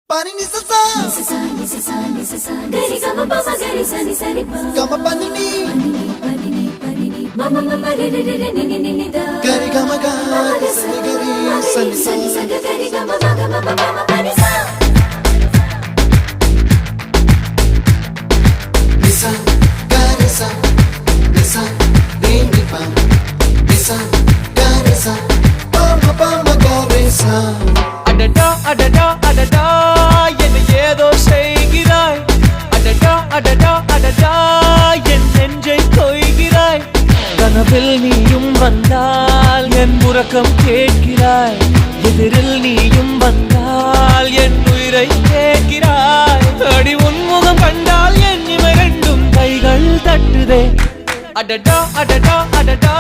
Pani ni sa sa gari gama pa ma gari sa ni sa ni pa gama pani ni mama mama re re re ni ni ni da gari gama ga sa ni gari sa ni sa gari gama ma gama mama pani sa nisa gari sa nisa ni ni pa nisa gari sa pa ma gari sa adada adada adada என்ன ஏதோ செய்கிறாய் அடடா அடடா அடடா என் நெஞ்சை கொய்கிறாய் கனவில் நீயும் வந்தால் என் உறக்கம் கேட்கிறாய் எதிரில் நீயும் வந்தால் என் உயிரை கேட்கிறாய் அடி உன்முகம் கண்டால் என் இமை ரெண்டும் கைகள் தட்டுதே அடடா அடடா அடடா